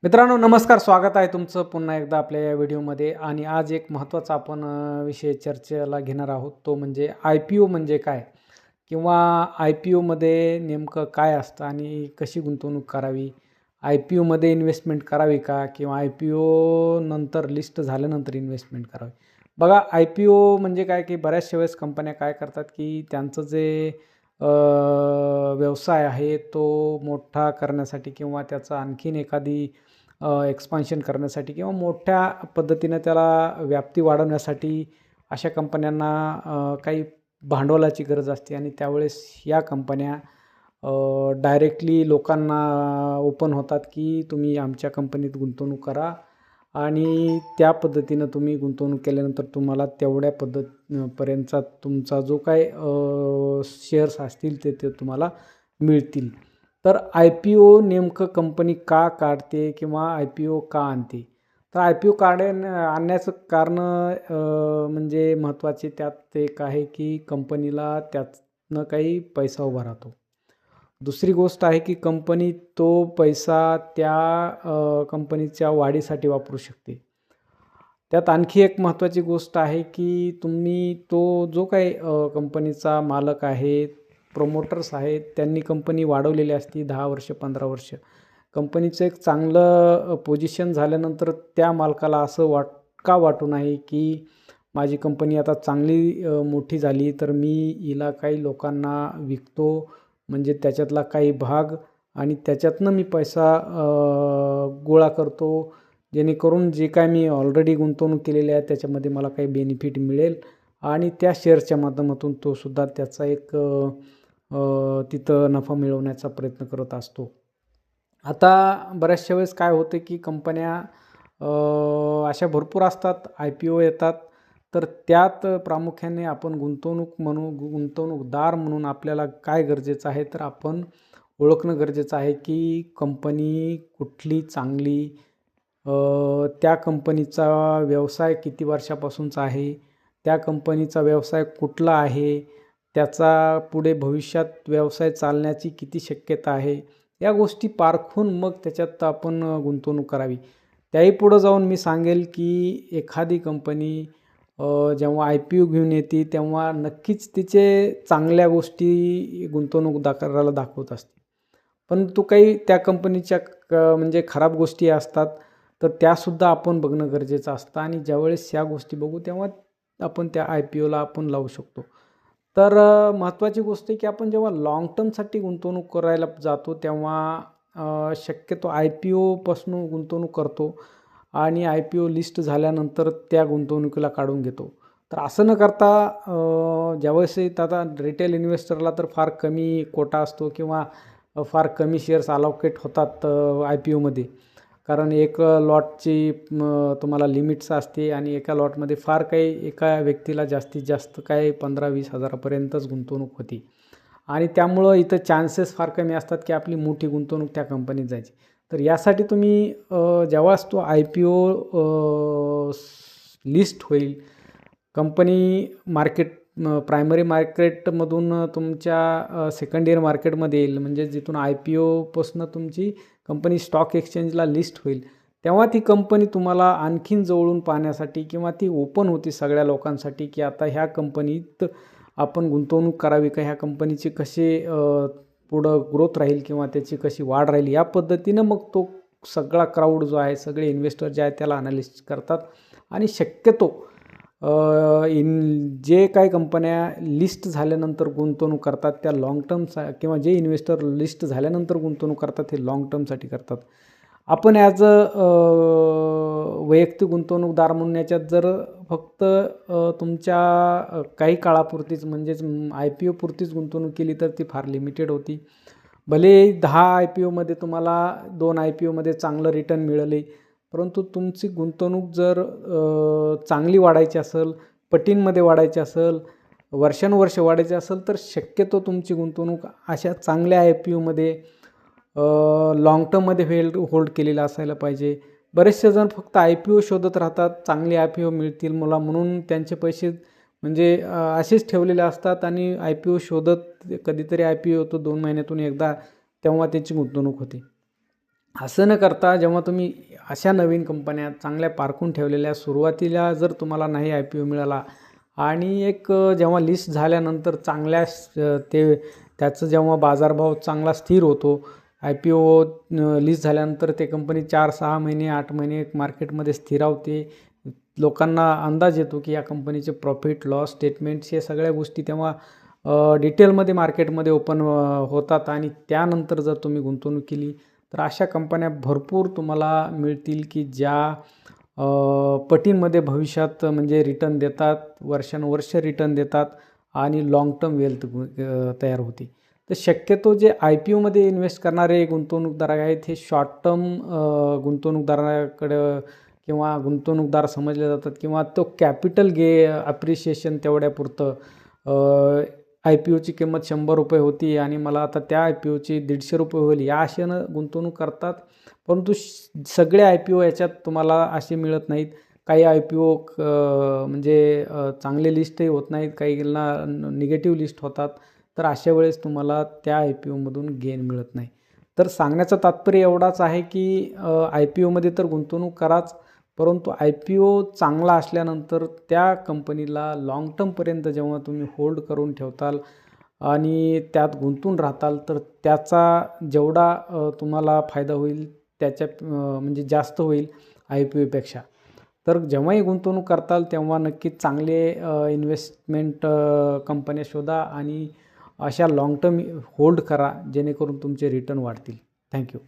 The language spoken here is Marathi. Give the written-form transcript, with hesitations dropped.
मित्रांनो नमस्कार, स्वागत आहे तुमचं पुन्हा एकदा आपल्या या व्हिडिओमध्ये. आणि आज एक महत्त्वाचा आपण विषय चर्चेला घेणार आहोत. तो म्हणजे IPO म्हणजे काय, किंवा IPOमध्ये नेमकं काय असतं आणि कशी गुंतवणूक करावी, IPOमध्ये इन्व्हेस्टमेंट करावी का, किंवा IPO नंतर लिस्ट झाल्यानंतर इन्व्हेस्टमेंट करावी. बघा, IPO म्हणजे काय, की बऱ्याचशा वेळेस कंपन्या काय करतात, की त्यांचं जे व्यवसाय आहे तो मोठा करण्यासाठी, किंवा त्याचा आणखीन एखादी एक्सपान्शन करण्यासाठी, किंवा मोठ्या पद्धतीनं त्याला व्याप्ती वाढवण्यासाठी अशा कंपन्यांना काही भांडवलाची गरज असते. आणि त्यावेळेस या कंपन्या डायरेक्टली लोकांना ओपन होतात, की तुम्ही आमच्या कंपनीत गुंतवणूक करा, आणि त्या पद्धतीनं तुम्ही गुंतवणूक केल्यानंतर तुम्हाला तेवढ्या पर्यंतचा तुमचा जो काय शेअर्स असतील ते तुम्हाला मिळतील. तर IPO नेमकं कंपनी का काढते, किंवा IPO का आणते? तर IPO आणण्याचं कारण म्हणजे महत्त्वाचे त्यात एक आहे, की कंपनीला त्यातनं काही पैसा उभा राहतो. दुसरी गोष्ट आहे, की कंपनी तो पैसा त्या कंपनीच्या वाढीसाठी वापरू शकते. त्यात आणखी एक महत्त्वाची गोष्ट आहे, की तुम्ही तो जो काही कंपनीचा मालक आहे, प्रमोटर्स आहेत, त्यांनी कंपनी वाढवलेली असती 10 वर्ष, 15 वर्ष. कंपनीचं एक चांगलं पोझिशन झाल्यानंतर त्या मालकाला असं का वाटू नये, की माझी कंपनी आता चांगली मोठी झाली, तर मी हिला काही लोकांना विकतो, म्हणजे त्याच्यातला काही भाग, आणि त्याच्यातनं मी पैसा गोळा करतो, जेणेकरून जे काय मी ऑलरेडी गुंतवणूक केलेली आहे त्याच्यामध्ये मला काही बेनिफिट मिळेल, आणि त्या शेअर्सच्या माध्यमातून तो सुद्धा त्याचा एक तिथं नफा मिळवण्याचा प्रयत्न करत असतो. आता बऱ्याचशा वेळेस काय होतं, की कंपन्या अशा भरपूर असतात, IPO येतात, तर त्यात प्रामुख्याने आपण गुंतवणूकदार म्हणून आपल्याला काय गरजेचं आहे, तर आपण ओळखणं गरजेचं आहे, की कंपनी कुठली चांगली, त्या कंपनीचा व्यवसाय किती वर्षापासूनचा आहे, त्या कंपनीचा व्यवसाय कुठला आहे, त्याचा पुढे भविष्यात व्यवसाय चालण्याची किती शक्यता आहे, या गोष्टी पारखून मग त्याच्यात आपण गुंतवणूक करावी. त्याही पुढं जाऊन मी सांगेल, की एखादी कंपनी जेव्हा IPO घेऊन येते तेव्हा नक्कीच तिचे चांगल्या गोष्टी गुंतवणूकदाराला दाखवत असते. परंतु काही त्या कंपनीच्या म्हणजे खराब गोष्टी असतात, तर त्यासुद्धा आपण बघणं गरजेचं असतं. आणि ज्यावेळेस ह्या गोष्टी बघू तेव्हा आपण त्या IPOला आपण लावू शकतो. तर महत्त्वाची गोष्ट आहे, की आपण जेव्हा लाँग टर्मसाठी गुंतवणूक करायला जातो तेव्हा शक्यतो IPOपासून गुंतवणूक करतो, आणि IPO लिस्ट झाल्यानंतर त्या गुंतवणुकीला काढून घेतो. तर असं न करता ज्यावेळेस आता रिटेल इन्व्हेस्टरला तर फार कमी कोटा असतो, किंवा फार कमी शेअर्स अलोकेट होतात IPOमध्ये. कारण एक लॉटची तुम्हाला लिमिट्स असते, आणि एका लॉटमध्ये फार काही एका व्यक्तीला जास्तीत जास्त काय 15-20 हजारापर्यंतच गुंतवणूक होती. आणि त्यामुळं इथं चान्सेस फार कमी असतात, की आपली मोठी गुंतवणूक त्या कंपनीत जायची. तर यासाठी तुम्ही जेव्हाच तो IPO लिस्ट होईल, कंपनी प्रायमरी मार्केटमधून तुमच्या सेकंड इयर मार्केटमध्ये येईल, म्हणजे जिथून IPOपासून तुमची कंपनी स्टॉक एक्सचेंजला लिस्ट होईल, तेव्हा ती कंपनी तुम्हाला आणखीन जवळून पाहण्यासाठी, किंवा ती ओपन होती सगळ्या लोकांसाठी, की आता ह्या कंपनीत आपण गुंतवणूक करावी का, ह्या कंपनीचे कसे पुढं ग्रोथ राहील, किंवा त्याची कशी वाढ राहील, या पद्धतीनं मग तो सगळा क्राऊड जो आहे, सगळे इन्व्हेस्टर जे आहेत त्याला अनालिसिस करतात. आणि शक्यतो जे काही कंपन्या लिस्ट झाल्यानंतर गुंतवणूक करतात त्या लाँग किंवा जे इन्व्हेस्टर लिस्ट झाल्यानंतर गुंतवणूक करतात हे लाँग टर्मसाठी करतात. आपण ॲज वैयक्तिक गुंतवणूकदार म्हणून याच्यात जर फक्त तुमच्या काही काळापुरतीच, म्हणजेच IPO पुरतीच गुंतवणूक केली तर ती फार लिमिटेड होती. भले 10 IPOमध्ये तुम्हाला 2 IPOमध्ये चांगलं रिटर्न मिळाले, परंतु तुमची गुंतवणूक जर चांगली वाढायची असेल, पटींमध्ये वाढायची असेल, वर्षानुवर्ष वाढायची असेल, तर शक्यतो तुमची गुंतवणूक अशा चांगल्या IPOमध्ये लाँग टर्ममध्ये होल्ड केलेलं असायला पाहिजे. बरेचसे जण फक्त IPO शोधत राहतात, चांगले IPO मिळतील मला म्हणून त्यांचे पैसे म्हणजे असेच ठेवलेले असतात, आणि IPO शोधत कधीतरी IPO होतो 2 महिन्यातून एकदा, तेव्हा त्याची गुंतवणूक होते. असं न करता जेव्हा तुम्ही अशा नवीन कंपन्या चांगल्या पारखून ठेवलेल्या सुरुवातीला जर तुम्हाला नाही IPO मिळाला आणि एक जेव्हा लिस्ट झाल्यानंतर चांगल्या त्याचं जेव्हा बाजारभाव चांगला स्थिर होतो, IPO लिस्ट झाल्यानंतर ते कंपनी 4-6 महिने 8 महिने मार्केटमध्ये स्थिरावते. लोकांना अंदाज येतो की या कंपनीचे प्रॉफिट लॉस स्टेटमेंट्स हे सगळ्या गोष्टी तेव्हा डिटेलमध्ये मार्केटमध्ये ओपन होतात आणि त्यानंतर जर तुम्ही गुंतवणूक केली तर अशा कंपन्या भरपूर तुम्हाला मिळतील की ज्या पटींमध्ये भविष्यात म्हणजे रिटर्न देतात, वर्षानुवर्ष रिटर्न देतात आणि लाँग टर्म वेल्थ तयार होते. तर शक्यतो जे IPOमध्ये इन्व्हेस्ट करणारे गुंतवणूकदार आहेत हे शॉर्ट टर्म गुंतवणूकदाराकडं किंवा गुंतवणूकदार समजले जातात किंवा तो कॅपिटल अप्रिशिएशन तेवढ्यापुरतं IPOची किंमत ₹100 होती आणि मला आता त्या IPOची ₹150 होईल या आशेनं गुंतवणूक करतात. परंतु सगळे IPO याच्यात तुम्हाला असे मिळत नाहीत. काही IPO म्हणजे चांगले लिस्टही होत नाहीत, काहींना निगेटिव्ह लिस्ट होतात. तर अशा वेळेस तुम्हाला त्या IPOमधून गेन मिळत नाही. तर सांगण्याचं तात्पर्य एवढाच आहे की IPOमध्ये तर गुंतवणूक कराच, परंतु IPO चांगला असल्यानंतर त्या कंपनीला लाँग टर्मपर्यंत जेव्हा तुम्ही होल्ड करून ठेवताल आणि त्यात गुंतून राहताल तर त्याचा जेवढा तुम्हाला फायदा होईल त्याच्या म्हणजे जास्त होईल IPOपेक्षा. तर जेव्हाही गुंतवणूक करताल तेव्हा नक्कीच चांगले इन्व्हेस्टमेंट कंपन्या शोधा आणि अशा लाँग टर्म होल्ड करा जेणेकरून तुमचे रिटर्न वाढतील. थँक्यू.